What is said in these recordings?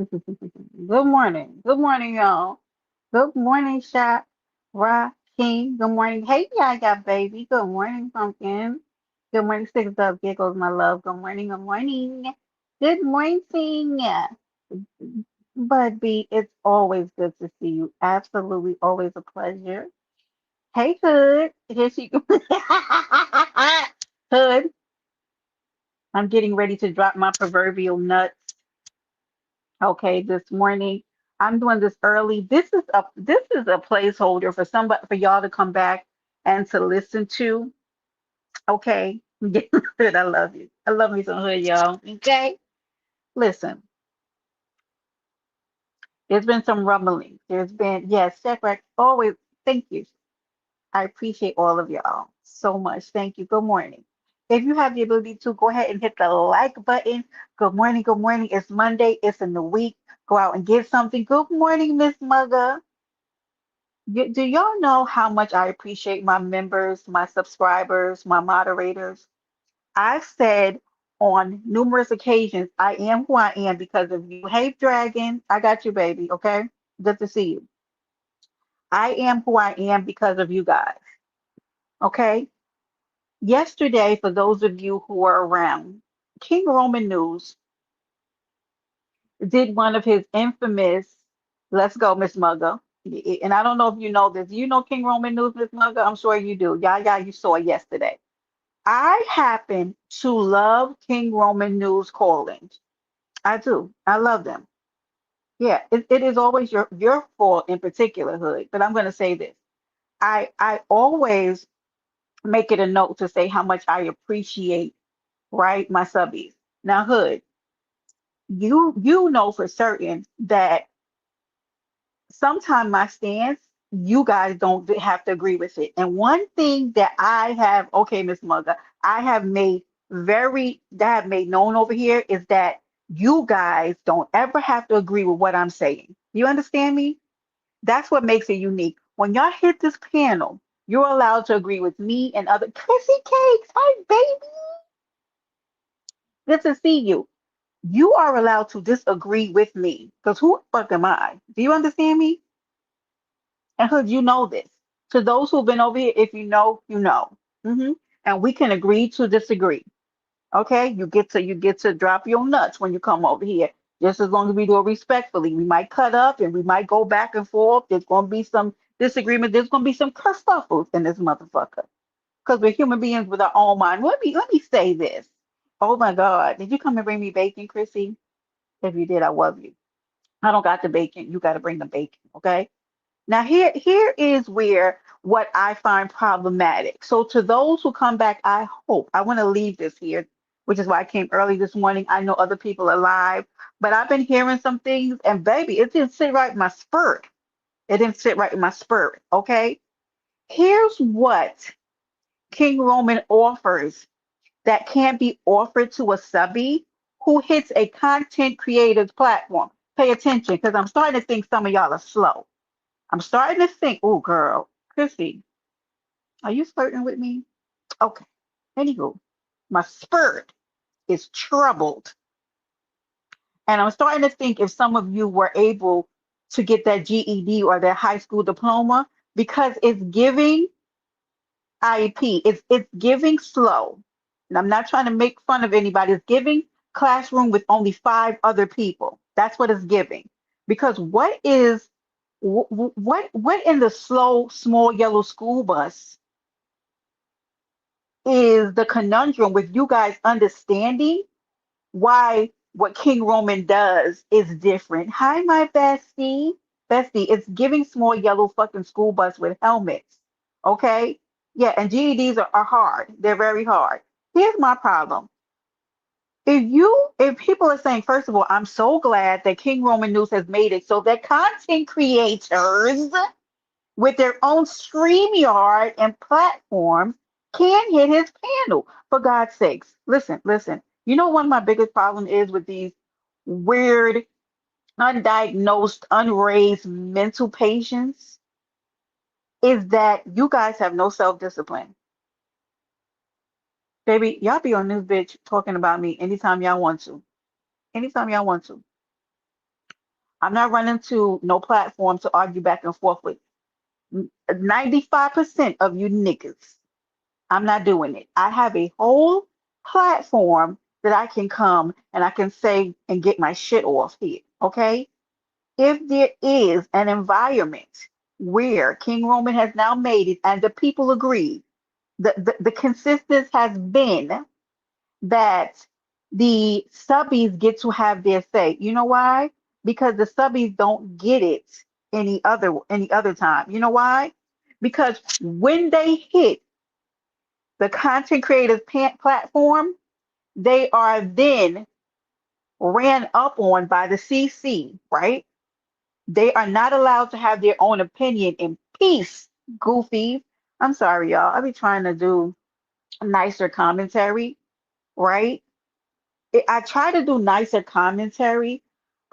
Good morning. Good morning, y'all. Good morning, Shot, Ra, King. Good morning. Hey, Yaga, baby. Good morning, Pumpkin. Good morning, Six Up Giggles, my love. Good morning. Good morning. Good morning. Bud B, it's always good to see you. Absolutely, always a pleasure. Hey, Hood. Here she Hood, I'm getting ready to drop my proverbial nuts. Okay, this morning. I'm doing this early. This is a placeholder for somebody for y'all to come back and to listen to. Okay. Good. I love you. I love me some hood, y'all. Okay. Listen, there's been some rumbling. There's been, yes, Shadrach, always thank you. I appreciate all of y'all so much. Thank you. Good morning. If you have the ability to go ahead and hit the like button. Good morning. Good morning. It's Monday. It's in the week. Go out and get something. Good morning, Miss Mugga. Do y'all know how much I appreciate my members, my subscribers, my moderators? I've said on numerous occasions, I am who I am because of you. Hey, Dragon, I got you, baby. Okay. Good to see you. I am who I am because of you guys. Okay. Yesterday, for those of you who were around, King Roman News did one of his infamous, let's go, Miss Mugga. And I don't know if you know this. You know King Roman News, Miss Mugga? I'm sure you do. Yeah, you saw it yesterday. I happen to love King Roman News callings. I do. I love them. Yeah, it is always your fault in particular, Hood. But I'm going to say this. I always make it a note to say how much I appreciate, right, my subbies. Now, Hood, you know for certain that sometimes my stance, you guys don't have to agree with it. And one thing that I have, okay, Miss Mugga, I have made that I have made known over here is that you guys don't ever have to agree with what I'm saying. You understand me? That's what makes it unique. When y'all hit this panel, you're allowed to agree with me and other Chrissy Cakes. Hi, baby. Good to see you. You are allowed to disagree with me because who the fuck am I? Do you understand me? And Hood, you know this. To those who've been over here, if you know, you know. And we can agree to disagree. Okay? You get to drop your nuts when you come over here. Just as long as we do it respectfully. We might cut up and we might go back and forth. There's gonna be some disagreement. There's gonna be some kerfuffles in this motherfucker. Because we're human beings with our own mind. Let me say this. Oh my God. Did you come and bring me bacon, Chrissy? If you did, I love you. I don't got the bacon. You got to bring the bacon. Okay? Now, here is where what I find problematic. So, to those who come back, I want to leave this here, which is why I came early this morning. I know other people are live, but I've been hearing some things, and baby, it didn't sit right in my spirit. It didn't sit right in my spirit. Okay, here's what King Roman offers that can't be offered to a subby who hits a content creators platform. Pay attention, because I'm starting to think some of y'all are slow. I'm starting to think, oh, girl, Chrissy, are you flirting with me? Okay. Anywho, my spirit is troubled. And I'm starting to think if some of you were able to get that GED or that high school diploma because it's giving IEP, it's giving slow. And I'm not trying to make fun of anybody. It's giving classroom with only five other people. That's what it's giving. Because what in the slow small yellow school bus is the conundrum with you guys understanding why what King Roman does is different. Hi, my bestie. Bestie, it's giving small yellow fucking school bus with helmets. Okay? Yeah, and GEDs are hard. They're very hard. Here's my problem. If people are saying, first of all, I'm so glad that King Roman News has made it so that content creators with their own StreamYard and platforms can hit his panel. For God's sakes, listen, listen. You know, one of my biggest problems is with these weird, undiagnosed, unraised mental patients is that you guys have no self-discipline. Baby, y'all be on this bitch talking about me anytime y'all want to. Anytime y'all want to. I'm not running to no platform to argue back and forth with 95% of you niggas. I'm not doing it. I have a whole platform that I can come and I can say and get my shit off here. Okay? If there is an environment where King Roman has now made it and the people agree, the consensus has been that the subbies get to have their say. You know why? Because the subbies don't get it any other time. You know why? Because when they hit the content creators platform, they are then ran up on by the CC, right? They are not allowed to have their own opinion in peace, goofy. I'm sorry, y'all. I be trying to do nicer commentary, right? I try to do nicer commentary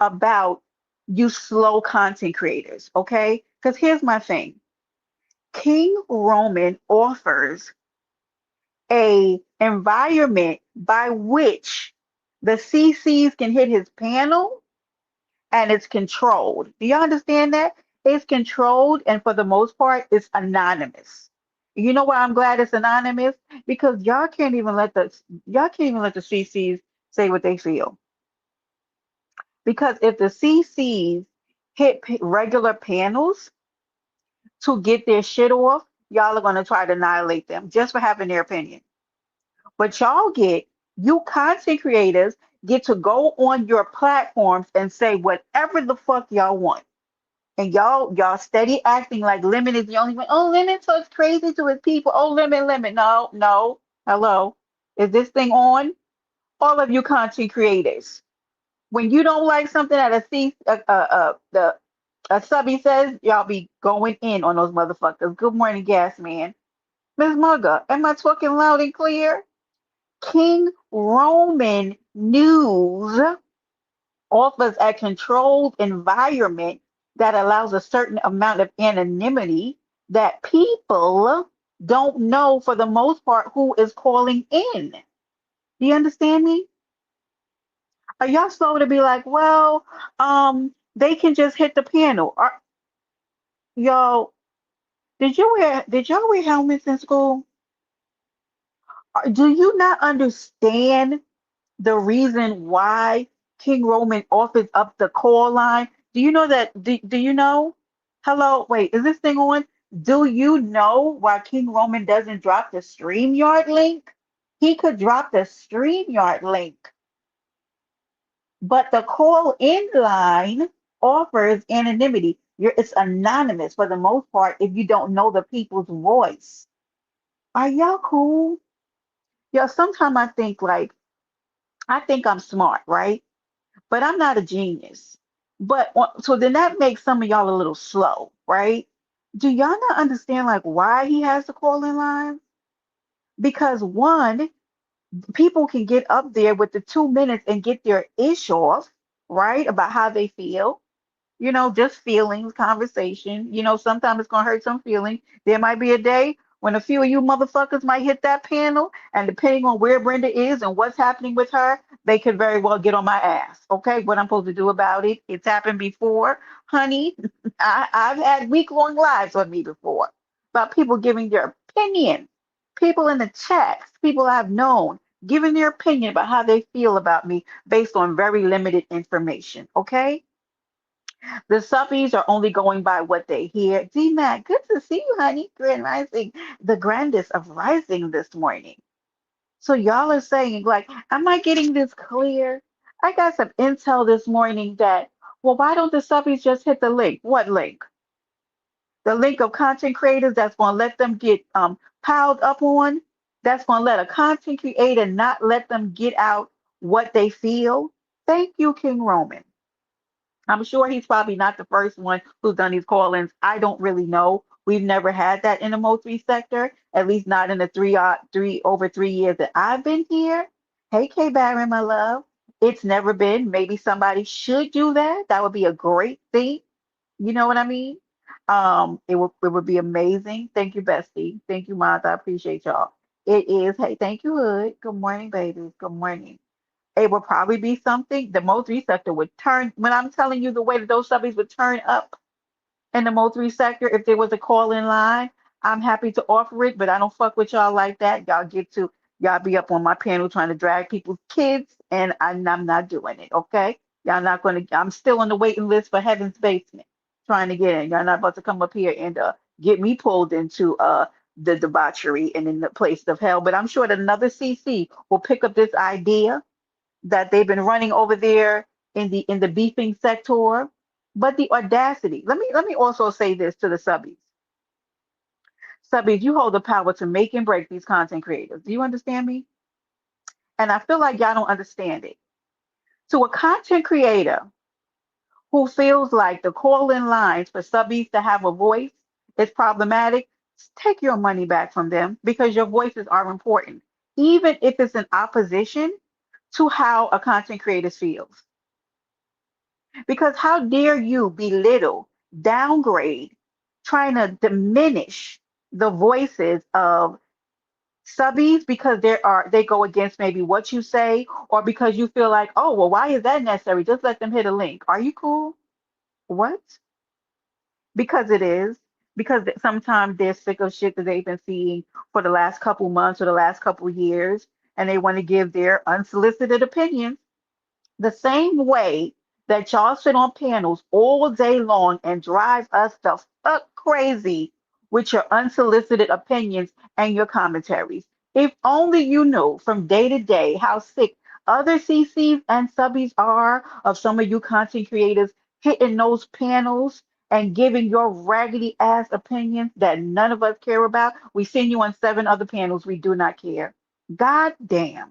about you slow content creators, okay? Because here's my thing. King Roman offers a environment by which the CCs can hit his panel and it's controlled. Do you understand that? It's controlled and for the most part it's anonymous. You know why I'm glad it's anonymous? Because y'all can't even let the CCs say what they feel. Because if the CCs hit regular panels to get their shit off, y'all are going to try to annihilate them just for having their opinion. But you content creators get to go on your platforms and say whatever the fuck y'all want. And y'all steady acting like Lemon is the only one. Oh, Lemon talks crazy to his people. Oh, Lemon. No, no. Hello. Is this thing on? All of you content creators. When you don't like something that a subby says, y'all be going in on those motherfuckers. Good morning, gas man. Miss Mugga, am I talking loud and clear? King Roman News offers a controlled environment that allows a certain amount of anonymity that people don't know for the most part who is calling in. Do you understand me? Are y'all slow to be like, well, they can just hit the panel? Y'all, did y'all wear helmets in school? Do you not understand the reason why King Roman offers up the call line? Do you know that? Do you know? Hello, wait, is this thing on? Do you know why King Roman doesn't drop the StreamYard link? He could drop the StreamYard link, but the call in line offers anonymity. It's anonymous for the most part if you don't know the people's voice. Are y'all cool? Yeah, sometimes I think I'm smart, right? But I'm not a genius. But so then that makes some of y'all a little slow, right? Do y'all not understand like why he has the call in line? Because one, people can get up there with the 2 minutes and get their ish off, right? About how they feel. Just feelings, conversation. Sometimes it's gonna hurt some feeling. There might be a day when a few of you motherfuckers might hit that panel, and depending on where Brenda is and what's happening with her, they could very well get on my ass. Okay, what I'm supposed to do about it? It's happened before, honey. I've had week-long lives on me before about people giving their opinion. People in the chats, people I've known, giving their opinion about how they feel about me based on very limited information. Okay. The subbies are only going by what they hear. D Mac, good to see you, honey. Grand Rising, the grandest of rising this morning. So y'all are saying, like, am I getting this clear? I got some intel this morning that, well, why don't the subbies just hit the link? What link? The link of content creators that's going to let them get piled up on? That's going to let a content creator not let them get out what they feel? Thank you, King Roman. I'm sure he's probably not the first one who's done these call-ins. I don't really know. We've never had that in the Mo3 sector, at least not in the over 3 years that I've been here. Hey, K Barron, my love. It's never been. Maybe somebody should do that. That would be a great thing. You know what I mean? It would be amazing. Thank you, Bestie. Thank you, Moms. I appreciate y'all. It is. Hey, thank you, Hood. Good morning, babies. Good morning. it would probably be something. The Mo3 sector would turn, when I'm telling you the way that those subbies would turn up in the Mo3 sector, if there was a call in line, I'm happy to offer it, but I don't fuck with y'all like that. Y'all be up on my panel trying to drag people's kids, and I'm not doing it, okay? Y'all not gonna, I'm still on the waiting list for Heaven's Basement trying to get in. Y'all not about to come up here and get me pulled into the debauchery and in the place of hell. But I'm sure that another CC will pick up this idea that they've been running over there in the beefing sector. But the audacity. Let me also say this to the subbies. Subbies, you hold the power to make and break these content creators. Do you understand me? And I feel like y'all don't understand it. To a content creator who feels like the call-in lines for subbies to have a voice is problematic, take your money back from them because your voices are important, even if it's in opposition to how a content creator feels. Because how dare you belittle, downgrade, trying to diminish the voices of subbies because they go against maybe what you say, or because you feel like, oh well, why is that necessary? Just let them hit a link. Are you cool? What? Because it is. Because sometimes they're sick of shit that they've been seeing for the last couple months or the last couple years, and they want to give their unsolicited opinions. The same way that y'all sit on panels all day long and drive us the fuck crazy with your unsolicited opinions and your commentaries. If only you knew from day to day how sick other CCs and subbies are of some of you content creators hitting those panels and giving your raggedy ass opinions that none of us care about. We send you on 7 other panels we do not care. God damn.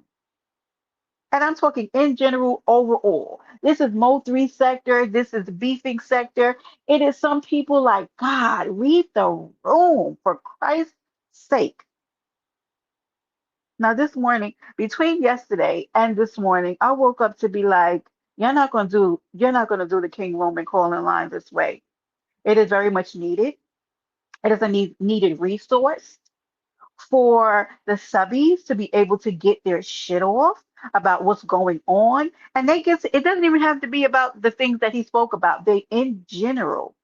And I'm talking in general, overall. This is Mo3 sector. This is beefing sector. It is some people like, God, read the room for Christ's sake. Now, this morning, between yesterday and this morning, I woke up to be like, you're not gonna do the King Roman call in line this way. It is very much needed. It is a needed resource for the subbies to be able to get their shit off about what's going on. And it doesn't even have to be about the things that he spoke about. They in general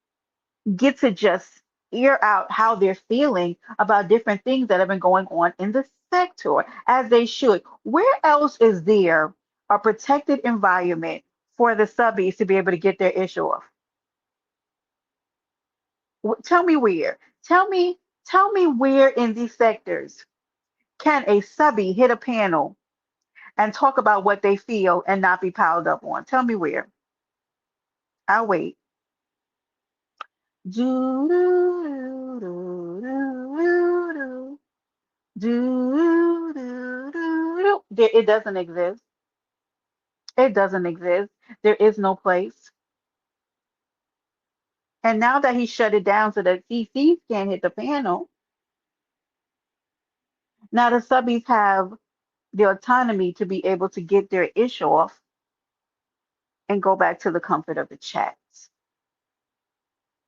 get to just air out how they're feeling about different things that have been going on in the sector, as they should. Where else is there a protected environment for the subbies to be able to get their issue off? Tell me where. Tell me where in these sectors can a subbie hit a panel and talk about what they feel and not be piled up on? Tell me where. I'll wait. Do, do, do, do, do, do, do, do, do. It doesn't exist. It doesn't exist. There is no place. And now that he shut it down so that CCs can't hit the panel, now the subbies have the autonomy to be able to get their ish off and go back to the comfort of the chats.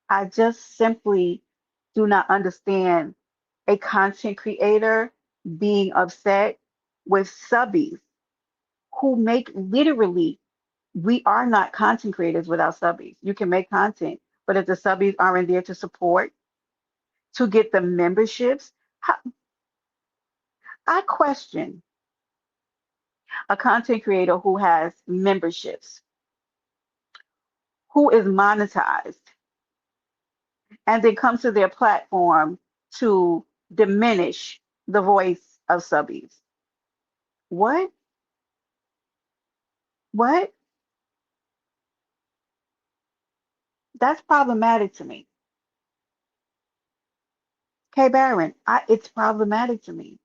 I just simply do not understand a content creator being upset with subbies who make literally, we are not content creators without subbies. You can make content, but if the subbies aren't there to support, to get the memberships, I question a content creator who has memberships, who is monetized, and then comes to their platform to diminish the voice of subbies. What? What? That's problematic to me. K Baron, it's problematic to me.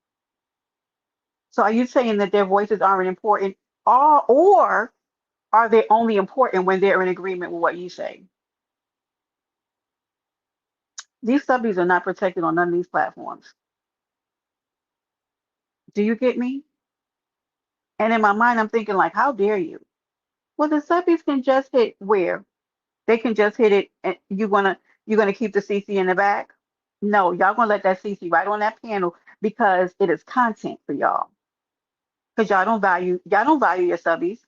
So are you saying that their voices aren't important, or are they only important when they're in agreement with what you say? These subbies are not protected on none of these platforms. Do you get me? And in my mind, I'm thinking like, how dare you? Well, the subbies can just hit where? They can just hit it, and you're gonna keep the CC in the back? No, y'all gonna let that CC right on that panel because it is content for y'all. because y'all don't value your subbies.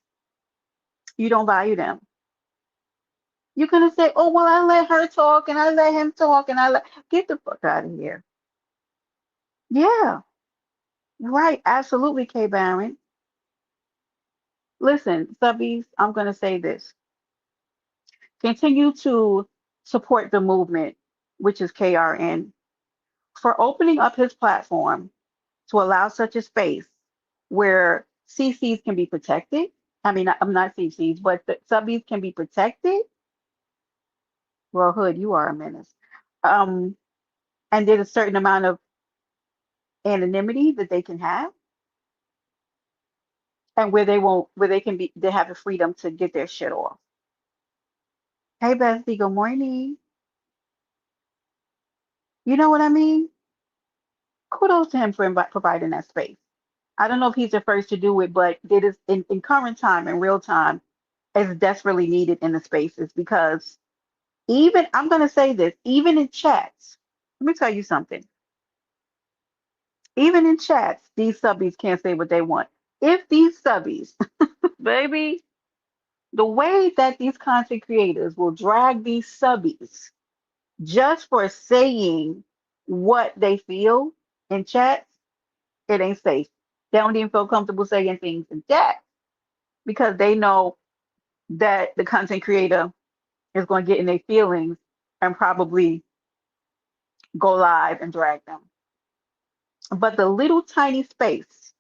You don't value them. You're gonna say, "Oh well, I let her talk and I let him talk and I let get the fuck out of here." Yeah, right, absolutely, K Baron. Listen, subbies, I'm gonna say this. Continue to support the movement, which is KRN, for opening up his platform to allow such a space where CCs can be protected. I mean, I'm not CCs, but the subbies can be protected. Well, Hood, you are a menace. Um, and there's a certain amount of anonymity that they can have, and where they can be, they have the freedom to get their shit off. Hey, Bestie, good morning. You know what I mean? Kudos to him for providing that space. I don't know if he's the first to do it, but it is in current time, in real time, is desperately needed in the spaces because even, I'm going to say this, even in chats, let me tell you something. Even in chats, these subbies can't say what they want. If these subbies, baby, the way that these content creators will drag these subbies just for saying what they feel in chats, it ain't safe. They don't even feel comfortable saying things in chat because they know that the content creator is going to get in their feelings and probably go live and drag them. But the little tiny space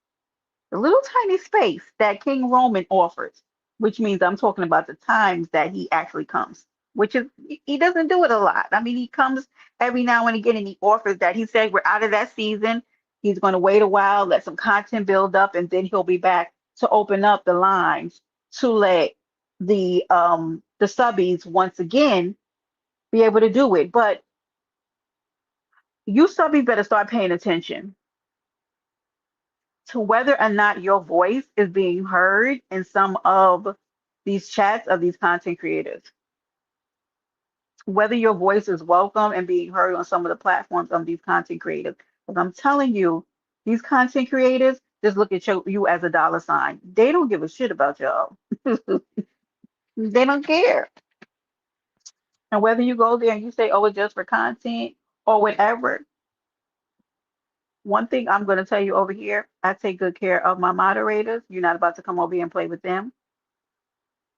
that King Roman offers, which means I'm talking about the times that he actually comes, which is he doesn't do it a lot. I mean, he comes every now and again and he offers that. He said we're out of that season. He's going to wait a while, let some content build up, and then he'll be back to open up the lines to let the subbies once again be able to do it. But you subbies better start paying attention to whether or not your voice is being heard in some of these chats of these content creators, whether your voice is welcome and being heard on some of the platforms of these content creators. Because I'm telling you, these content creators just look at you as a dollar sign. They don't give a shit about y'all. They don't care. And whether you go there and you say, oh, it's just for content or whatever, one thing I'm going to tell you over here, I take good care of my moderators. You're not about to come over here and play with them.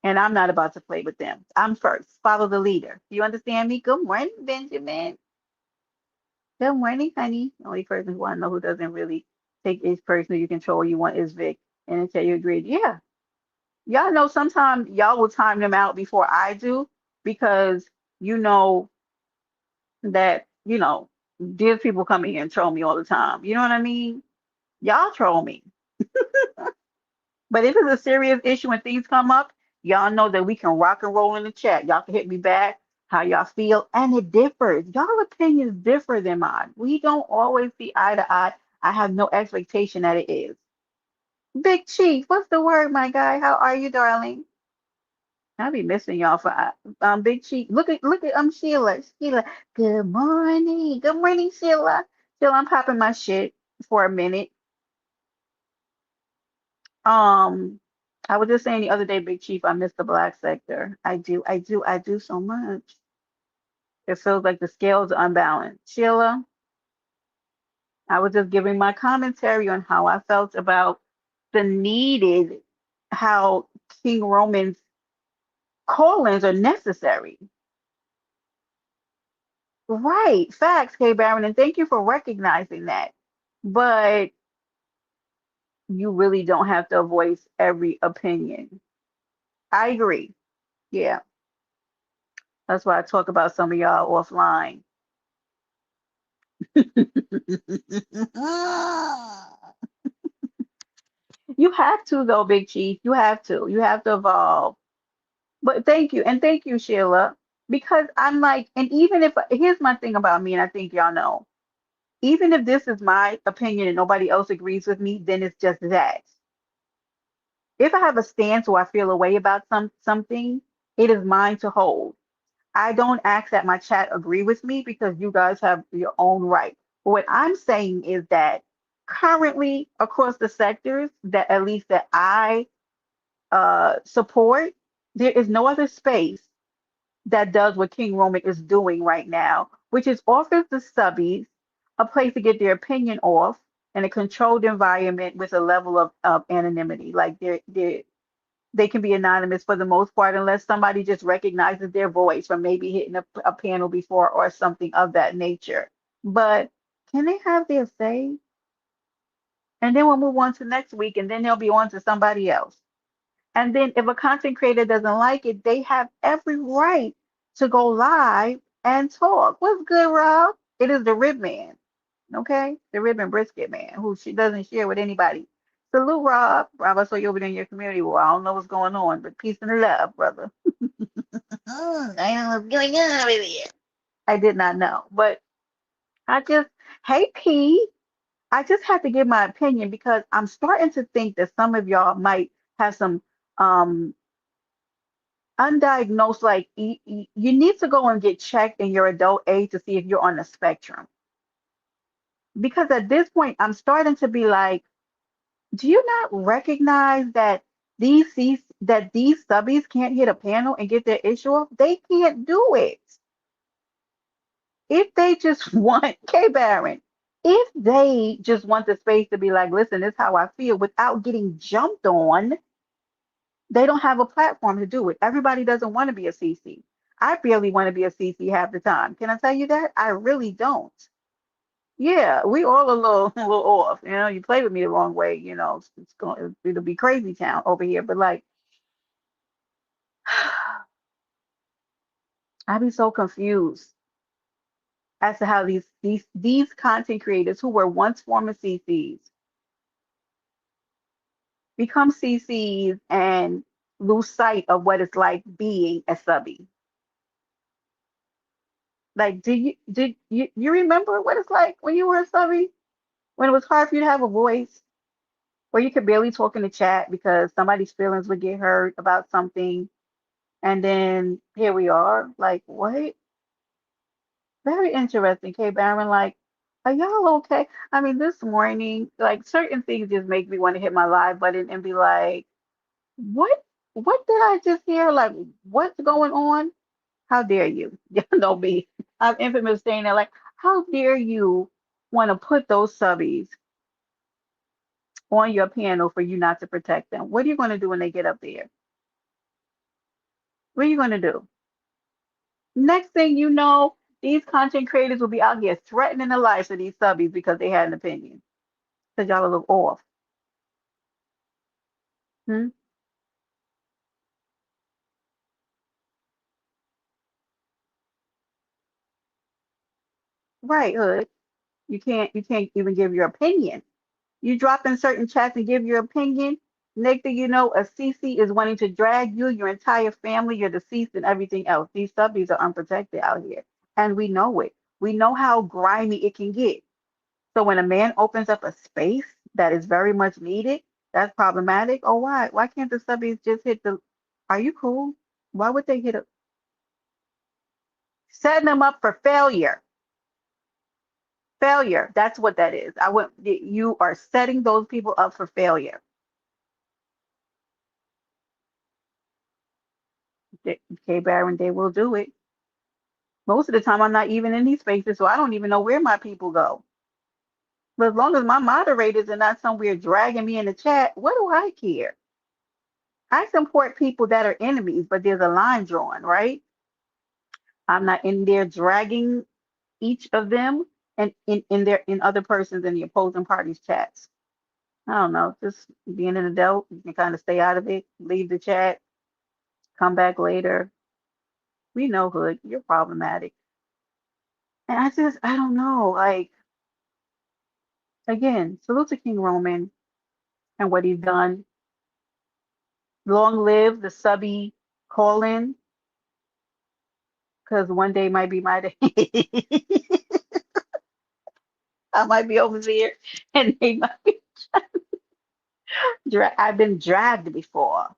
And I'm not about to play with them. I'm first. Follow the leader. You understand me? Good morning, Benjamin. Good morning, honey. The only person who I know who doesn't really take each person you control you want is Vic. And until you agreed, yeah. Y'all know sometimes y'all will time them out before I do because you know that, these people come in here and troll me all the time. You know what I mean? Y'all troll me. But if it's a serious issue and things come up, y'all know that we can rock and roll in the chat. Y'all can hit me back, how y'all feel, and it differs. Y'all opinions differ than mine. We don't always see eye to eye. I have no expectation that it is. Big Chief, what's the word, my guy? How are you, darling? I'll be missing y'all for Big Chief. Look at Sheila. Sheila, good morning. Good morning, Sheila. Sheila, I'm popping my shit for a minute. Um, I was just saying the other day, Big Chief, I miss the black sector. I do so much. It feels like the scales are unbalanced. Sheila, I was just giving my commentary on how I felt about the needed, how King Roman's call-ins are necessary. Right, facts, K Baron, and thank you for recognizing that. But you really don't have to voice every opinion. I agree. Yeah, that's why I talk about some of y'all offline. You have to though, Big Chief. You have to. You have to evolve. But thank you. And thank you, Sheila. Because I'm like, and even if here's my thing about me, and I think y'all know, even if this is my opinion and nobody else agrees with me, then it's just that. If I have a stance or I feel a way about something, it is mine to hold. I don't ask that my chat agree with me because you guys have your own right. But what I'm saying is that Currently, across the sectors that at least that I support, there is no other space that does what King Roman is doing right now, which is offers the subbies a place to get their opinion off in a controlled environment with a level of anonymity. Like they can be anonymous for the most part, unless somebody just recognizes their voice from maybe hitting a panel before or something of that nature. But can they have their say? And then we'll move on to next week, and then they'll be on to somebody else. And then if a content creator doesn't like it, they have every right to go live and talk. What's good, Rob? It is the Rib Man, okay? The Rib and Brisket Man, who she doesn't share with anybody. Salute, Rob. Rob, I saw you over there in your community. Well, I don't know what's going on, but peace and love, brother. I know what's going on over there. I did not know, but I just, hey, P. I just had to give my opinion because I'm starting to think that some of y'all might have some um undiagnosed, like you need to go and get checked in your adult age to see if you're on the spectrum. Because at this point, I'm starting to be like, do you not recognize that these subbies can't hit a panel and get their issue off? They can't do it. If they just want K Baron, if they just want the space to be like, listen, this is how I feel without getting jumped on, they don't have a platform to do it. Everybody doesn't want to be a CC. I barely want to be a CC half the time. Can I tell you that? I really don't. Yeah, we all a little, a little off. You know, you play with me the wrong way, it's going, it'll be crazy town over here. But like, I be so confused as to how these content creators who were once former CCs become CCs and lose sight of what it's like being a subby. Like, did you remember what it's like when you were a subby? When it was hard for you to have a voice, where you could barely talk in the chat because somebody's feelings would get hurt about something, and then here we are. Like, what? Very interesting, K Baron. Like, are y'all okay? I mean, this morning, like certain things just make me want to hit my live button and be like, what? What did I just hear? Like, what's going on? How dare you? Don't be. I'm infamous saying that. Like, how dare you want to put those subbies on your panel for you not to protect them? What are you going to do when they get up there? What are you going to do? Next thing you know, these content creators will be out here threatening the lives of these subbies because they had an opinion. Because y'all look off. Hmm? Right, Hood. You can't even give your opinion. You drop in certain chats and give your opinion. Next thing you know, a CC is wanting to drag you, your entire family, your deceased, and everything else. These subbies are unprotected out here. And we know it. We know how grimy it can get. So when a man opens up a space that is very much needed, that's problematic. Oh, why? Why can't the subbies just hit the? Are you cool? Why would they hit a? Setting them up for failure. Failure. That's what that is. I want you are setting those people up for failure. Okay, Baron, they will do it. Most of the time, I'm not even in these spaces, so I don't even know where my people go. But as long as my moderators are not somewhere dragging me in the chat, what do I care? I support people that are enemies, but there's a line drawn, right? I'm not in there dragging each of them and in other persons in the opposing party's chats. I don't know, just being an adult, you can kind of stay out of it, leave the chat, come back later. We know, Hood, you're problematic. And I don't know. Like, again, salute to King Roman and what he's done. Long live the subby call in, because one day might be my day. I might be over there and they might be I've been dragged before.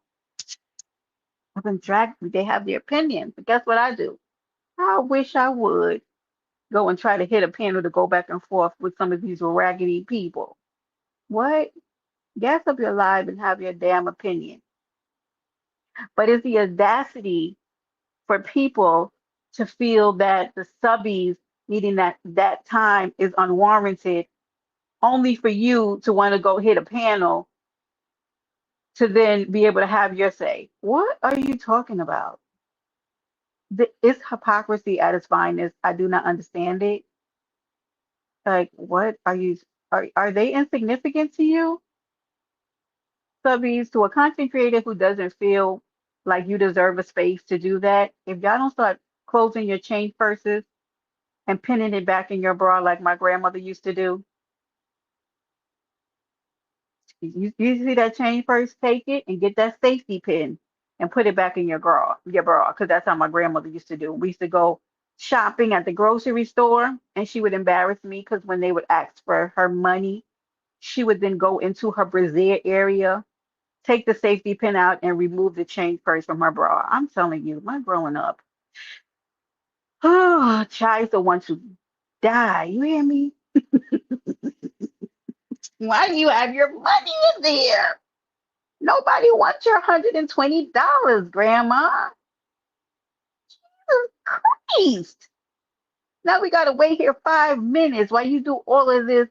I've been dragged. They have their opinions. But guess what I do? I wish I would go and try to hit a panel to go back and forth with some of these raggedy people. What? Gas up your life and have your damn opinion. But it's the audacity for people to feel that the subbies needing that time is unwarranted, only for you to want to go hit a panel to then be able to have your say. What are you talking about? It's hypocrisy at its finest. I do not understand it. Like, what are you? Are they insignificant to you? Subbies, to a content creator who doesn't feel like you deserve a space to do that. If y'all don't start closing your chain purses and pinning it back in your bra like my grandmother used to do, you see that chain purse, take it and get that safety pin and put it back in your bra, because that's how my grandmother used to do. We used to go shopping at the grocery store, and she would embarrass me because when they would ask for her money, she would then go into her brassiere area, take the safety pin out, and remove the chain purse from her bra. I'm telling you, my growing up, oh, child, the one to die. You hear me? Why do you have your money in there? Nobody wants your $120, Grandma. Christ. Now we gotta wait here 5 minutes while you do all of this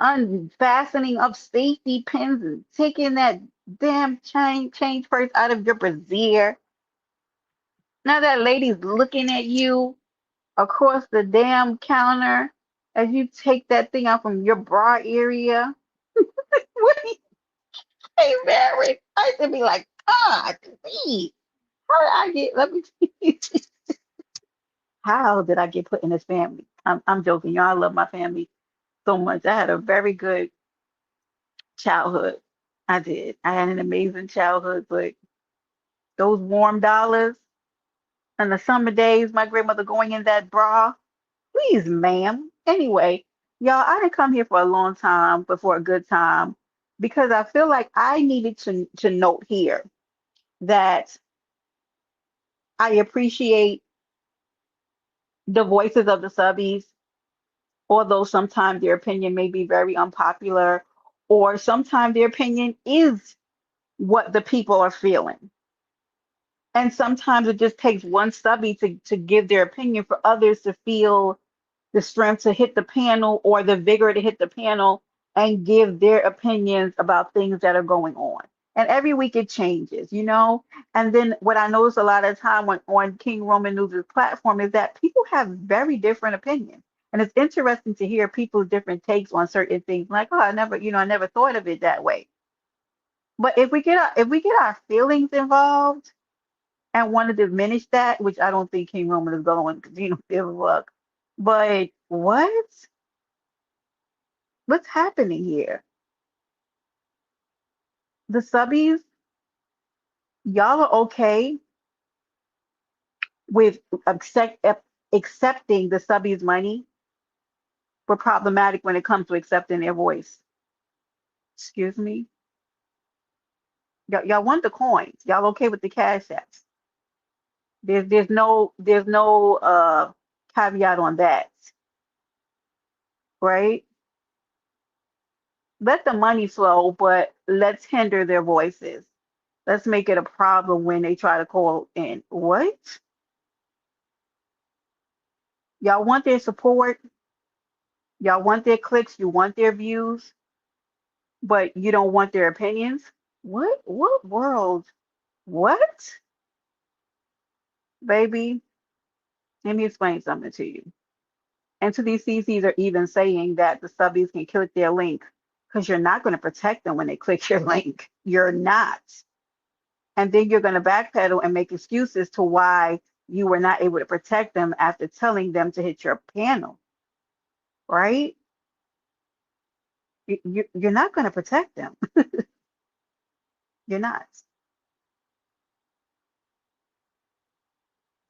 unfastening of safety pins and taking that damn change purse out of your brassiere. Now that lady's looking at you across the damn counter as you take that thing out from your bra area. What do you say, Mary? I should be like, God, please. How did I get? Let me see. How did I get put in this family? I'm joking, y'all. I love my family so much. I had a very good childhood. I did. I had an amazing childhood, but those warm dollars and the summer days, my grandmother going in that bra, please, ma'am. Anyway, y'all, I didn't come here for a long time, but for a good time, because I feel like I needed to note here that I appreciate the voices of the subbies, although sometimes their opinion may be very unpopular, or sometimes their opinion is what the people are feeling. And sometimes it just takes one subby to give their opinion for others to feel the strength to hit the panel or the vigor to hit the panel and give their opinions about things that are going on. And every week it changes, you know? And then what I notice a lot of time on King Roman News' platform is that people have very different opinions. And it's interesting to hear people's different takes on certain things. Like, oh, I never thought of it that way. But if we get our feelings involved and want to diminish that, which I don't think King Roman is going because you don't give a fuck. But what's happening here? The subbies, y'all are okay with accepting the subbies' money, but problematic when it comes to accepting their voice. Excuse me. Y'all want the coins. Y'all okay with the cash apps. There's no caveat on that, right? Let the money flow, but let's hinder their voices. Let's make it a problem when they try to call in. What? Y'all want their support, y'all want their clicks, you want their views, but you don't want their opinions? What world? What? Baby, let me explain something to you. And to these CCs are even saying that the subbies can click their link because you're not going to protect them when they click your link. You're not. And then you're going to backpedal and make excuses to why you were not able to protect them after telling them to hit your panel, right? You're not going to protect them. You're not.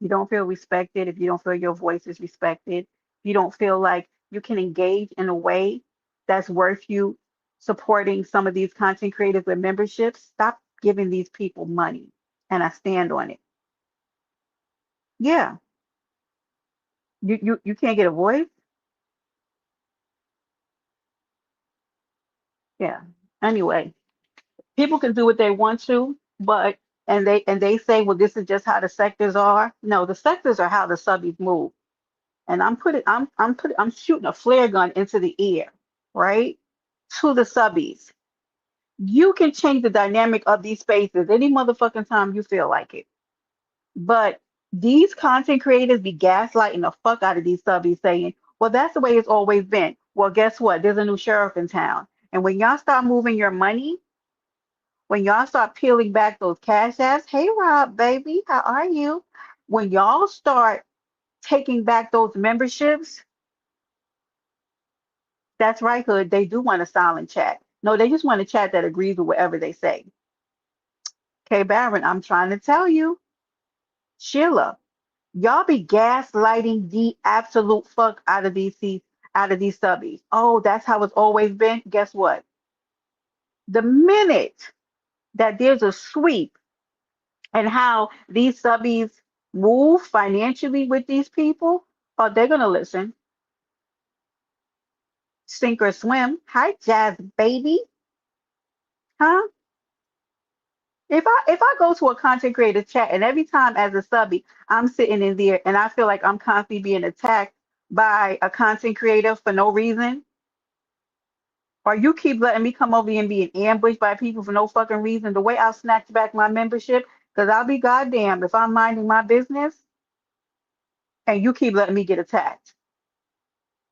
You don't feel respected if you don't feel your voice is respected. You don't feel like you can engage in a way that's worth you supporting some of these content creators with memberships. Stop giving these people money. And I stand on it. Yeah, you can't get a voice. Yeah. Anyway, people can do what they want to, but and they say, well, this is just how the sectors are. No, the sectors are how the subbies move. And I'm shooting a flare gun into the air, right? To the subbies. You can change the dynamic of these spaces any motherfucking time you feel like it. But these content creators be gaslighting the fuck out of these subbies saying, well, that's the way it's always been. Well, guess what? There's a new sheriff in town. And when y'all start moving your money, when y'all start peeling back those cash apps, hey Rob, baby, how are you? When y'all start taking back those memberships, that's right, Hood. They do want a silent chat. No, they just want a chat that agrees with whatever they say. Okay, Baron, I'm trying to tell you, Sheila, y'all be gaslighting the absolute fuck out of these subbies. Oh, that's how it's always been. Guess what? The minute that there's a sweep and how these subbies move financially with these people, oh, they're gonna listen. Sink or swim. Hi, Jazz baby. Huh? If I go to a content creator chat and every time as a subby, I'm sitting in there and I feel like I'm constantly being attacked by a content creator for no reason, or you keep letting me come over here and being ambushed by people for no fucking reason, the way I'll snatch back my membership, because I'll be goddamn if I'm minding my business and you keep letting me get attacked.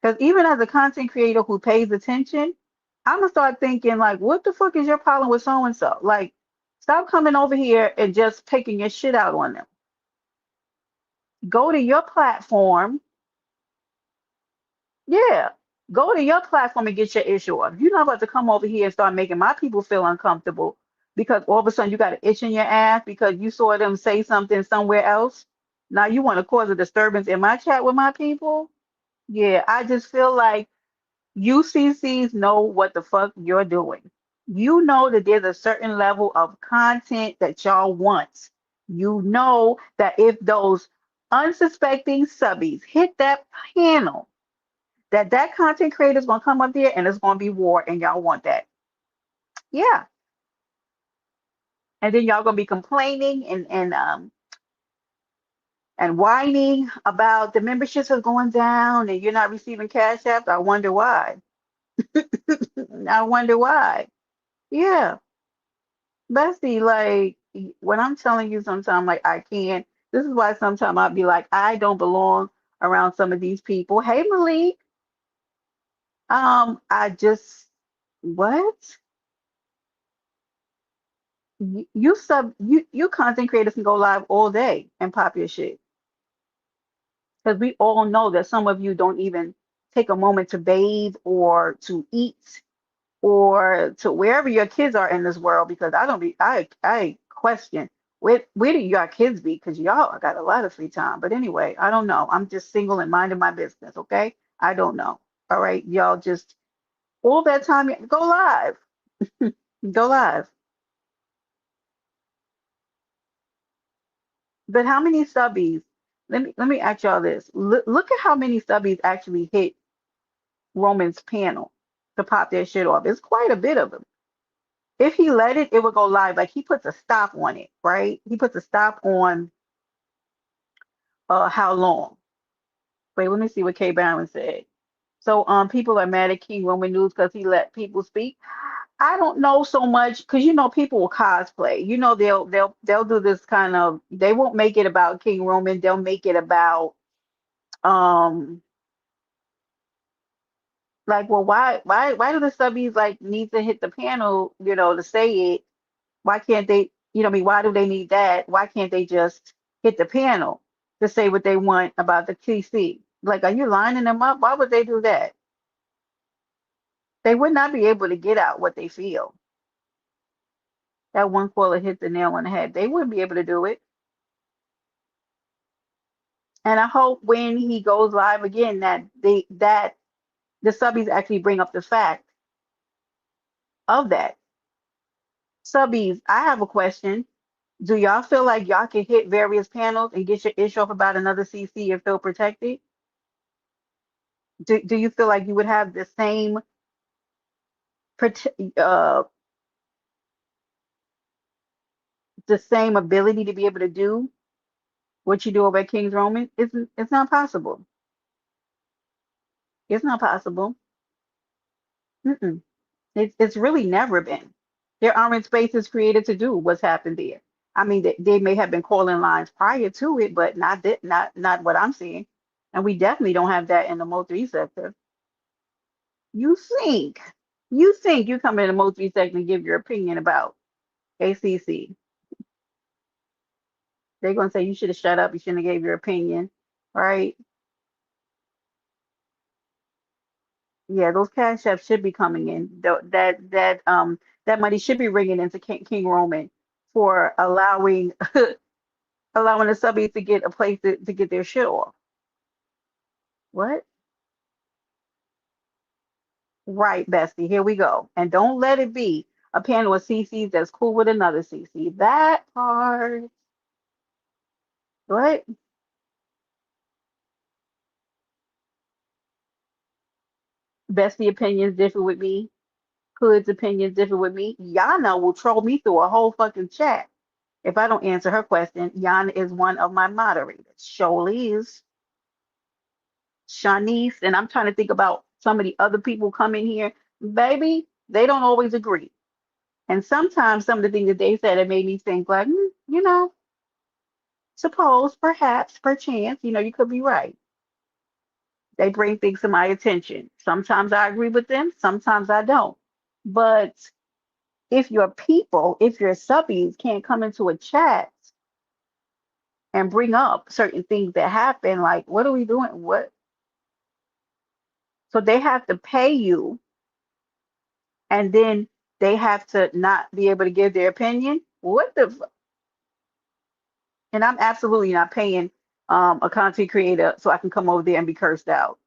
Because even as a content creator who pays attention, I'm gonna start thinking like, what the fuck is your problem with so and so? Like, stop coming over here and just taking your shit out on them. Go to your platform. Yeah. Go to your platform and get your issue off. You're not about to come over here and start making my people feel uncomfortable because all of a sudden you got an itch in your ass because you saw them say something somewhere else. Now you want to cause a disturbance in my chat with my people? Yeah, I just feel like UCCs know what the fuck you're doing. You know that there's a certain level of content that y'all want. You know that if those unsuspecting subbies hit that panel, that content creator is gonna come up there and it's gonna be war, and y'all want that. Yeah, and then y'all gonna be complaining and whining about the memberships are going down and you're not receiving cash apps. I wonder why. I wonder why. Yeah. Bestie, like when I'm telling you sometimes like I can't, this is why sometimes I'll be like, I don't belong around some of these people. Hey Malik, I just what? You content creators can go live all day and pop your shit. Because we all know that some of you don't even take a moment to bathe or to eat or to wherever your kids are in this world, because I don't be I question where do your kids be, because y'all got a lot of free time. But anyway, I don't know. I'm just single and minding my business, okay? I don't know. All right, y'all just all that time go live. Go live. But how many subbies? Let me ask y'all this. Look at how many subbies actually hit Roman's panel to pop their shit off. It's quite a bit of them. If he let it, it would go live. Like he puts a stop on it, right? He puts a stop on how long. Wait, let me see what K Barron said. So people are mad at King Roman News because he let people speak. I don't know so much because you know people will cosplay. You know they'll do this kind of, they won't make it about King Roman. They'll make it about um like, well, why do the subbies like need to hit the panel, to say it? Why can't they, I mean, why do they need that? Why can't they just hit the panel to say what they want about the TC? Like, are you lining them up? Why would they do that? They would not be able to get out what they feel. That one caller hit the nail on the head. They wouldn't be able to do it. And I hope when he goes live again that the subbies actually bring up the fact of that. Subbies, I have a question. Do y'all feel like y'all can hit various panels and get your issue off about another CC and feel protected? Do you feel like you would have the same uh, the same ability to be able to do what you do over at King's Roman, it's not possible. It's not possible. Mm-mm. It's really never been. There aren't spaces created to do what's happened there. I mean, they may have been calling lines prior to it, but not what I'm seeing. And we definitely don't have that in the multi sector. You think, you come in the multi sector and give your opinion about ACC. They're gonna say you should have shut up, you shouldn't have gave your opinion, right? Yeah, those cash apps should be coming in. That money should be ringing into King Roman for allowing the subbies to get a place to get their shit off. What? Right, Bestie. Here we go. And don't let it be a panel of CCs that's cool with another CC. That part. What? Bestie opinions differ with me. Hood's opinions differ with me. Yana will troll me through a whole fucking chat if I don't answer her question. Yana is one of my moderators. Surely is. Shanice, and I'm trying to think about some of the other people coming here. Baby, they don't always agree. And sometimes some of the things that they said, it made me think like, suppose, perhaps, perchance, you could be right. They bring things to my attention. Sometimes I agree with them, sometimes I don't. But if your people, if your subbies can't come into a chat and bring up certain things that happen, like what are we doing? What? So they have to pay you, and then they have to not be able to give their opinion. What the? And I'm absolutely not paying a content creator so I can come over there and be cursed out.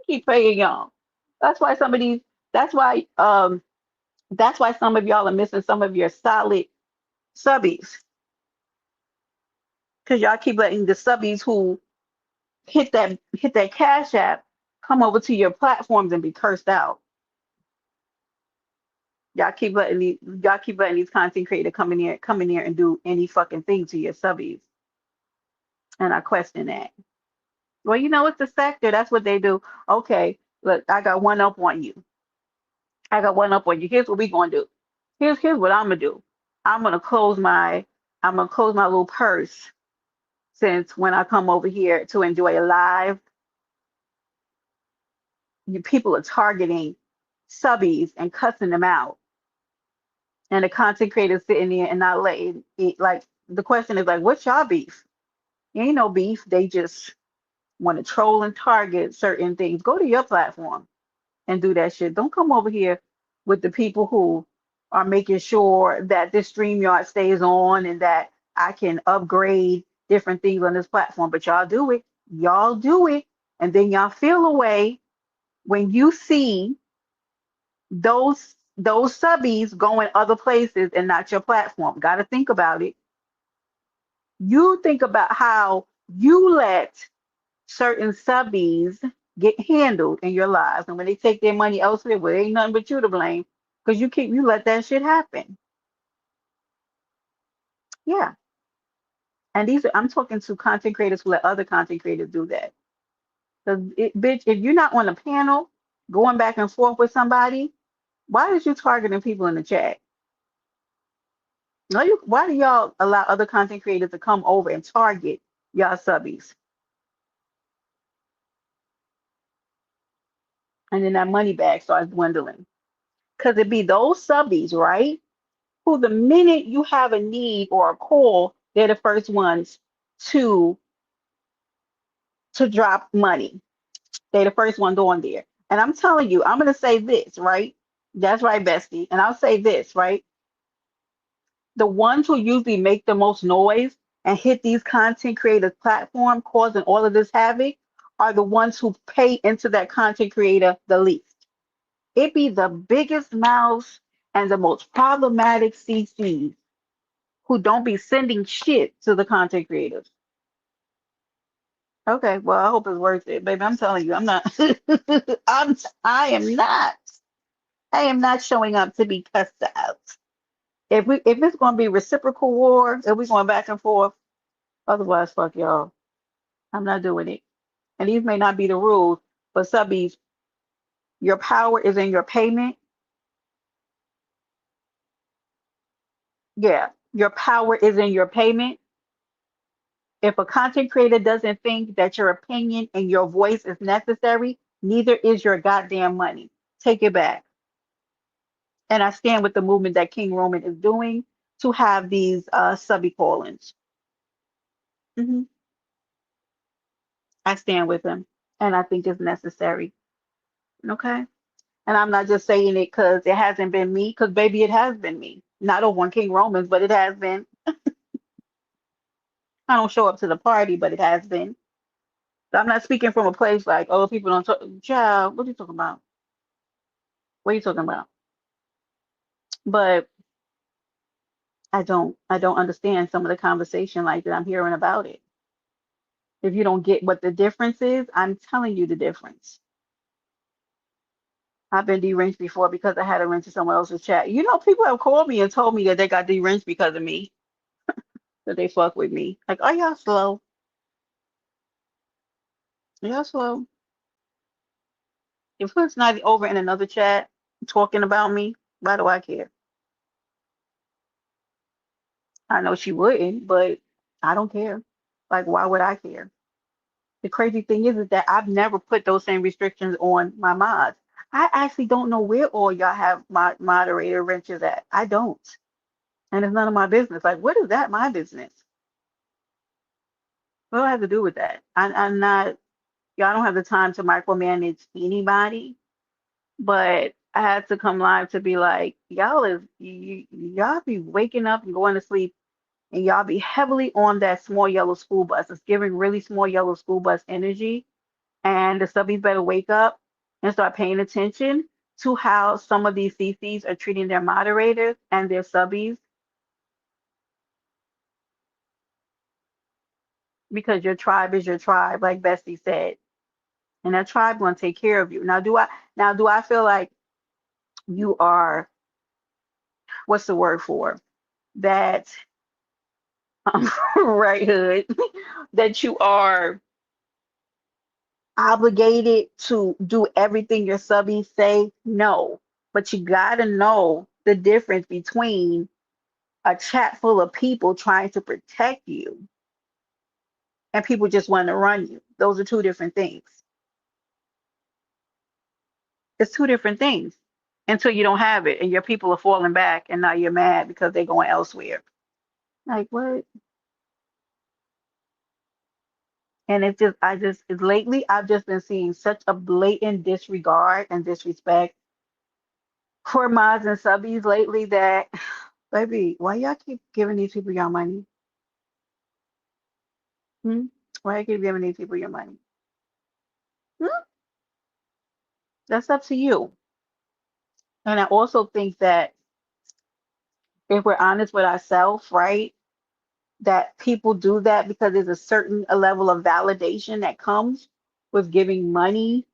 Keep paying y'all. That's why some of these. That's why. That's why some of y'all are missing some of your solid subbies because y'all keep letting the subbies who hit that cash app come over to your platforms and be cursed out. Y'all keep letting these content creators come in here and do any fucking thing to your subbies, and I question that. Well, it's the sector. That's what they do. Okay, look, I got one up on you. I got one up on you. Here's what we gonna do. Here's what I'm gonna do. I'm gonna close my I'm gonna close my little purse since when I come over here to enjoy a live, people are targeting subbies and cussing them out, and the content creators sitting there and not letting it. Like the question is like, what's y'all beef? Ain't no beef. They just want to troll and target certain things. Go to your platform and do that shit. Don't come over here with the people who are making sure that this StreamYard stays on and that I can upgrade different things on this platform. But y'all do it. Y'all do it. And then y'all feel away when you see those subbies going other places and not your platform. Got to think about it. You think about how you let certain subbies get handled in your lives, and when they take their money elsewhere, well, ain't nothing but you to blame because you let that shit happen. Yeah, and I'm talking to content creators who let other content creators do that. Because bitch, if you're not on a panel going back and forth with somebody, why is you targeting people in the chat? No, why do y'all allow other content creators to come over and target y'all subbies? And then that money bag starts dwindling. Because it be those subbies, right? Who the minute you have a need or a call, they're the first ones to to drop money. They're the first ones on there. And I'm telling you, I'm gonna say this, right? That's right, bestie. And I'll say this, right? The ones who usually make the most noise and hit these content creators platform causing all of this havoc are the ones who pay into that content creator the least. It be the biggest mouths and the most problematic CCs who don't be sending shit to the content creators. Okay, well, I hope it's worth it, baby. I'm telling you, I'm not. I am not. I am not showing up to be cussed out. If it's going to be reciprocal war, if we're going back and forth, otherwise, fuck y'all. I'm not doing it. And these may not be the rules, but subbies, your power is in your payment. Yeah, your power is in your payment. If a content creator doesn't think that your opinion and your voice is necessary, neither is your goddamn money. Take it back. And I stand with the movement that King Roman is doing to have these subby call-ins. Hmm. I stand with him, and I think it's necessary. Okay. And I'm not just saying it because it hasn't been me, because baby, it has been me. Not over on King Romans, but it has been. I don't show up to the party, but it has been. So I'm not speaking from a place like, oh, people don't talk. Child, what are you talking about? What are you talking about? But I don't understand some of the conversation like that I'm hearing about it. If you don't get what the difference is, I'm telling you the difference. I've been deranged before because I had a wrench in someone else's chat. You know, people have called me and told me that they got deranged because of me, that they fuck with me. Like, oh, y'all slow. Y'all slow. If it's not over in another chat talking about me, why do I care? I know she wouldn't, but I don't care. Like, why would I care? The crazy thing is that I've never put those same restrictions on my mods. I actually don't know where all y'all have moderator wrenches at. I don't. And it's none of my business. Like, what is that my business? What do I have to do with that? I'm not, y'all don't have the time to micromanage anybody, but I had to come live to be like, y'all be waking up and going to sleep and y'all be heavily on that small yellow school bus. It's giving really small yellow school bus energy. And the subbies better wake up and start paying attention to how some of these CCs are treating their moderators and their subbies because your tribe is your tribe, like Bestie said. And that tribe gonna take care of you. Now do I feel like you are, what's the word for that, right hood, that you are obligated to do everything your subbies say? No. But you gotta know the difference between a chat full of people trying to protect you and people just want to run you. Those are two different things. It's two different things until you don't have it and your people are falling back and now you're mad because they're going elsewhere. Like what? And lately I've just been seeing such a blatant disregard and disrespect for mods and subbies lately that, baby, why y'all keep giving these people your money? Hmm? Why you keep giving these people your money? Hmm? That's up to you. And I also think that if we're honest with ourselves, right, that people do that because there's a certain a level of validation that comes with giving money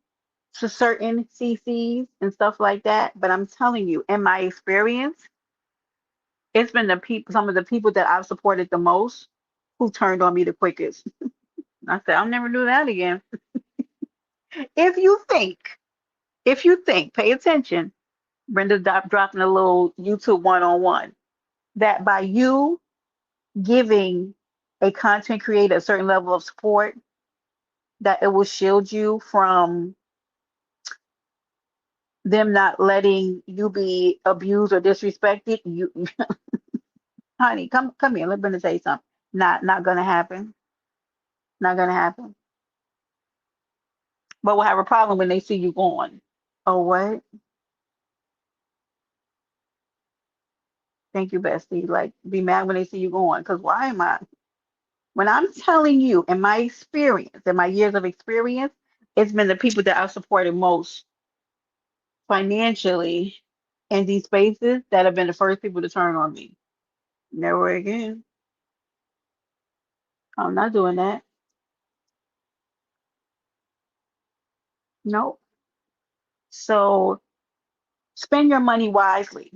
to certain CCs and stuff like that. But I'm telling you, in my experience, it's been some of the people that I've supported the most who turned on me the quickest. I said, I'll never do that again. If you think, pay attention. Brenda dropping a little YouTube one-on-one that by you giving a content creator a certain level of support, that it will shield you from them not letting you be abused or disrespected. You, honey, come here. Let me tell you something. Not gonna happen. Not gonna happen. But we'll have a problem when they see you gone. Oh what? Thank you, bestie. Like be mad when they see you going. Cause why am I? When I'm telling you, in my experience, in my years of experience, it's been the people that I've supported most financially in these spaces that have been the first people to turn on me. Never again. I'm not doing that. Nope. So spend your money wisely.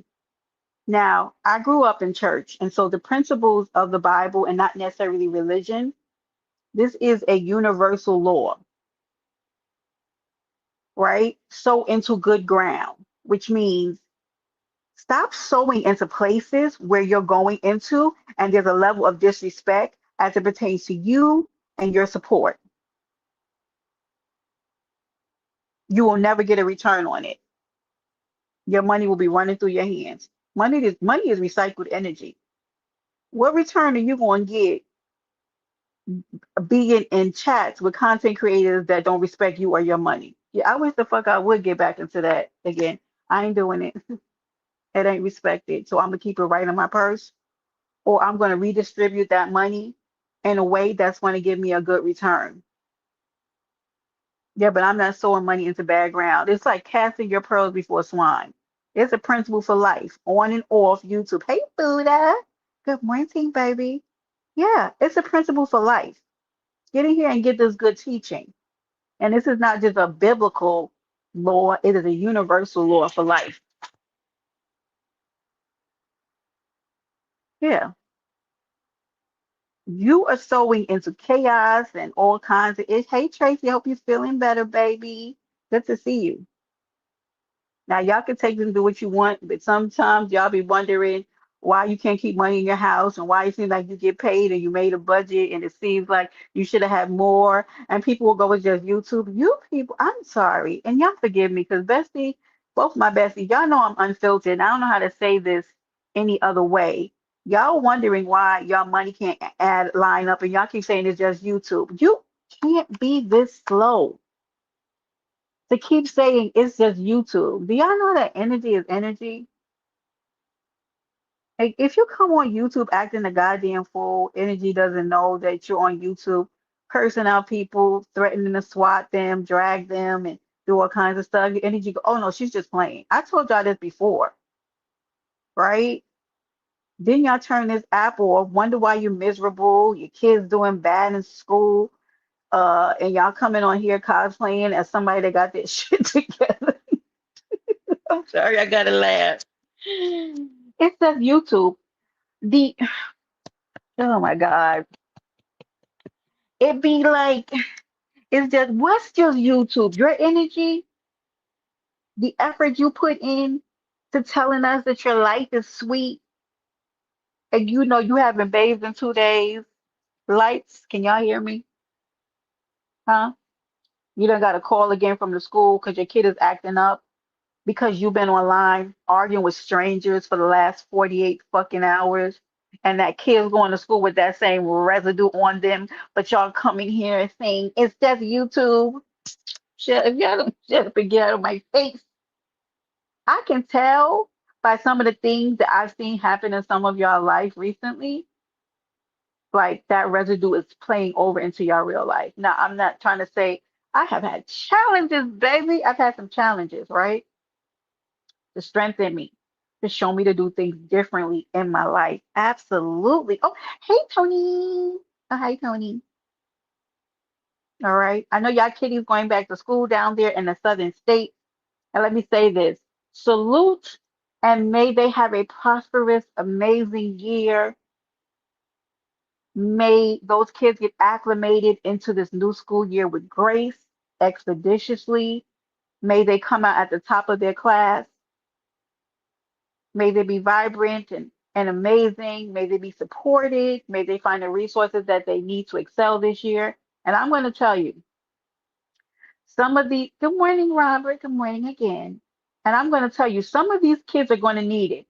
Now, I grew up in church, and so the principles of the Bible and not necessarily religion, this is a universal law, right? Sow into good ground, which means stop sowing into places where you're going into and there's a level of disrespect as it pertains to you and your support. You will never get a return on it. Your money will be running through your hands. Money is recycled energy. What return are you going to get being in chats with content creators that don't respect you or your money? Yeah, I wish the fuck I would get back into that again. I ain't doing it. It ain't respected. So I'm gonna keep it right in my purse, or I'm gonna redistribute that money in a way that's gonna give me a good return. Yeah, but I'm not sowing money into bad ground. It's like casting your pearls before swine. It's a principle for life, on and off YouTube. Hey, Buddha. Good morning, baby. Yeah, it's a principle for life. Get in here and get this good teaching. And this is not just a biblical law, it is a universal law for life. Yeah. You are sowing into chaos and all kinds of it. Hey, Tracy, hope you're feeling better, baby. Good to see you. Now, y'all can take this and do what you want, but sometimes y'all be wondering why you can't keep money in your house and why it seems like you get paid and you made a budget and it seems like you should have had more. And people will go with just YouTube. You people, I'm sorry. And y'all forgive me because Bestie, both my besties, y'all know I'm unfiltered. I don't know how to say this any other way. Y'all wondering why y'all money can't add line up and y'all keep saying it's just YouTube. You can't be this slow to keep saying it's just YouTube. Do y'all know that energy is energy? Like if you come on YouTube acting a goddamn fool, energy doesn't know that you're on YouTube, cursing out people, threatening to swat them, drag them, and do all kinds of stuff. Your energy go, oh no, she's just playing. I told y'all this before, right? Then y'all turn this app off, wonder why you're miserable, your kids doing bad in school, and y'all coming on here cosplaying as somebody that got their shit together. I'm sorry, I gotta laugh. It says YouTube. The oh my God. It be like it's just what's just YouTube? Your energy, the effort you put in to telling us that your life is sweet and you know you haven't bathed in 2 days. Lights, can y'all hear me? Huh? You done got a call again from the school because your kid is acting up because you've been online arguing with strangers for the last 48 fucking hours. And that kid's going to school with that same residue on them, but y'all coming here and saying it's just YouTube. Shut if y'all don't shut up and get out of my face. I can tell by some of the things that I've seen happen in some of y'all life recently, like that residue is playing over into your real life. Now, I'm not trying to say I have had challenges, baby. I've had some challenges, right? To strengthen me, to show me to do things differently in my life. Absolutely. Oh, hey, Tony. Oh, hi, Tony. All right. I know y'all kiddies going back to school down there in the southern states. And let me say this salute and may they have a prosperous, amazing year. May those kids get acclimated into this new school year with grace, expeditiously. May they come out at the top of their class. May they be vibrant and amazing. May they be supported. May they find the resources that they need to excel this year. And I'm going to tell you, some of the, good morning, Robert. Good morning again. And I'm going to tell you, some of these kids are going to need it.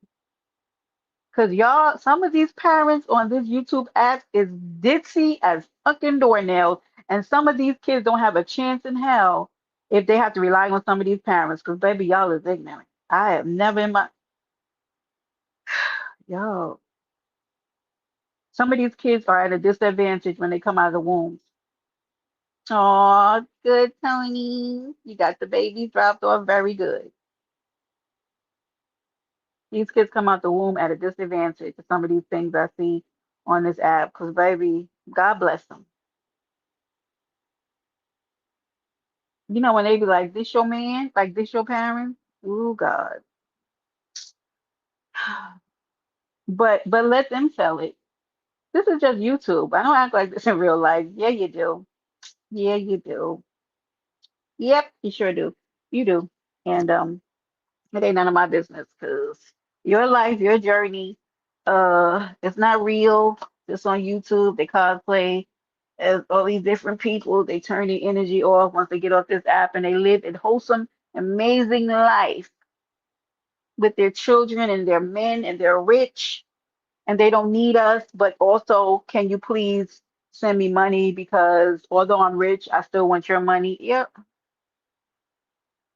Because y'all, some of these parents on this YouTube app is ditzy as fucking doornails. And some of these kids don't have a chance in hell if they have to rely on some of these parents. Because, baby, y'all is ignorant. I have never in my, yo, some of these kids are at a disadvantage when they come out of the wombs. Oh, good, Tony. You got the baby dropped off very good. These kids come out the womb at a disadvantage to some of these things I see on this app. Because, baby, God bless them. You know when they be like, "This your man," like this your parent. Oh God. But let them sell it. This is just YouTube. I don't act like this in real life. Yeah, you do. Yeah, you do. Yep, you sure do. You do. And it ain't none of my business because your life, your journey, it's not real. It's on YouTube. They cosplay as all these different people. They turn their energy off once they get off this app and they live a wholesome, amazing life with their children and their men and they're rich and they don't need us. But also, can you please send me money because although I'm rich, I still want your money. Yep.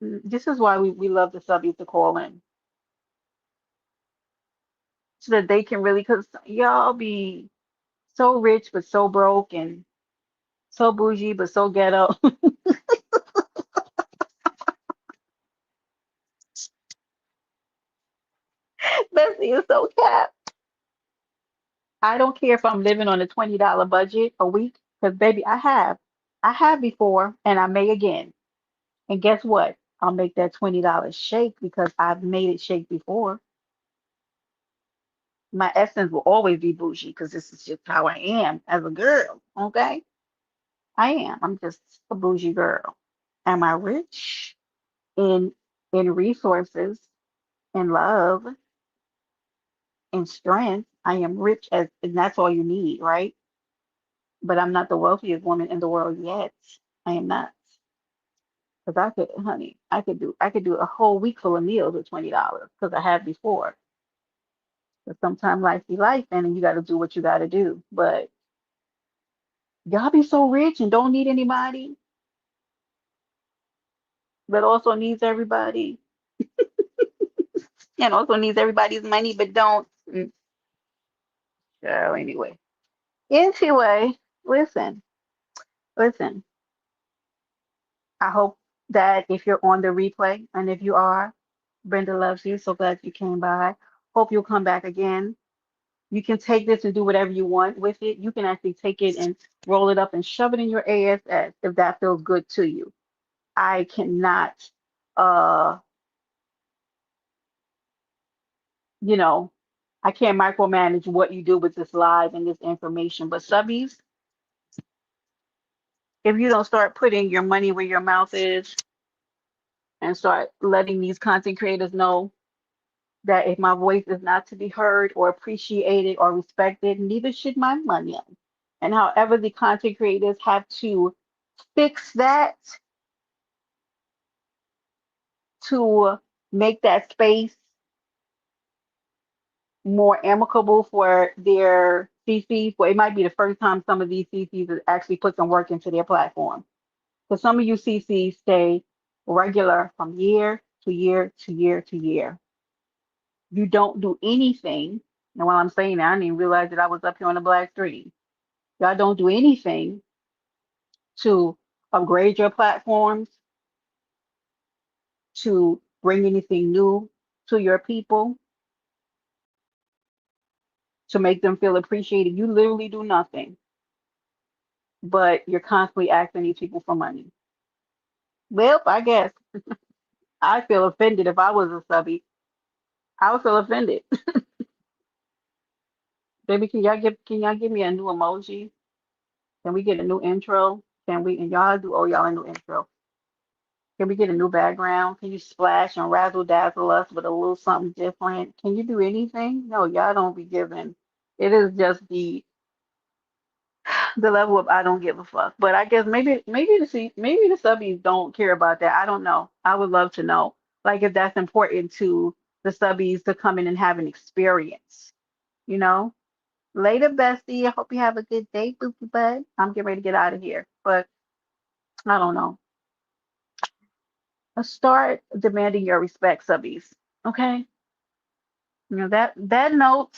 This is why we love the subbies to call in so that they can really, because y'all be so rich but so broke and so bougie but so ghetto. Bessie is so cap. I don't care if I'm living on a $20 budget a week, because baby, I have. I have before and I may again. And guess what? I'll make that $20 shake because I've made it shake before. My essence will always be bougie because this is just how I am as a girl. Okay? I am. I'm just a bougie girl. Am I rich in resources, in love, in strength? I am rich as and that's all you need, right? But I'm not the wealthiest woman in the world yet. I am not. Because I could, honey, I could do a whole week full of meals with $20 because I have before. But sometimes life be life and you got to do what you got to do. But y'all be so rich and don't need anybody, but also needs everybody, and also needs everybody's money, but don't. So anyway, listen, listen. I hope that if you're on the replay, and if you are, Brenda loves you. So glad you came by. Hope you'll come back again. You can take this and do whatever you want with it. You can actually take it and roll it up and shove it in your ASS if that feels good to you. I cannot, uh, you know, I can't micromanage what you do with this live and this information. But subbies, if you don't start putting your money where your mouth is and start letting these content creators know that if my voice is not to be heard or appreciated or respected, neither should my money. And however the content creators have to fix that to make that space more amicable for their CCs. Well, it might be the first time some of these CCs has actually put some work into their platform. Because some of you CCs stay regular from year to year to year to year. You don't do anything. And while I'm saying that, I didn't even realize that I was up here on the black screen. Y'all don't do anything to upgrade your platforms, to bring anything new to your people, to make them feel appreciated. You literally do nothing, but you're constantly asking these people for money. Well, I guess I feel offended if I was a subby. I would feel offended. Baby, can y'all give me a new emoji? Can we get a new intro? Can we and y'all do y'all a new intro? Can we get a new background? Can you splash and razzle dazzle us with a little something different? Can you do anything? No, y'all don't be giving. It is just the level of I don't give a fuck. But I guess maybe the subbies don't care about that. I don't know. I would love to know. Like if that's important to the subbies to come in and have an experience, you know? Later, bestie. I hope you have a good day, boopy bud. I'm getting ready to get out of here. But I don't know. Start demanding your respect, subbies. Okay? You know that note,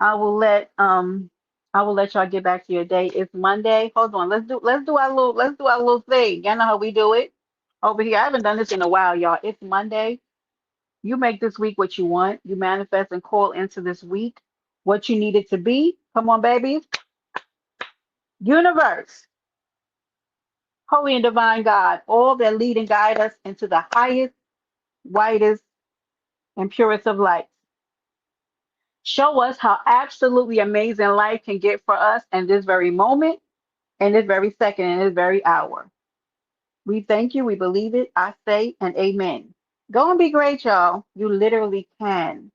I will let y'all get back to your day. It's Monday. Hold on. Let's do our little thing. Y'all know how we do it over here. I haven't done this in a while, y'all. It's Monday. You make this week what you want. You manifest and call into this week what you need it to be. Come on, babies. Universe. Holy and divine God, all that lead and guide us into the highest, whitest, and purest of lights. Show us how absolutely amazing life can get for us in this very moment, in this very second, in this very hour. We thank you. We believe it. I say and amen. Go and be great, y'all. You literally can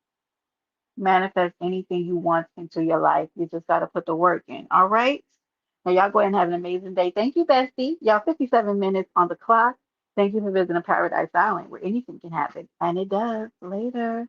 manifest anything you want into your life. You just got to put the work in. All right. Now, y'all go ahead and have an amazing day. Thank you, Bestie. Y'all, 57 minutes on the clock. Thank you for visiting Paradise Island, where anything can happen. And it does. Later.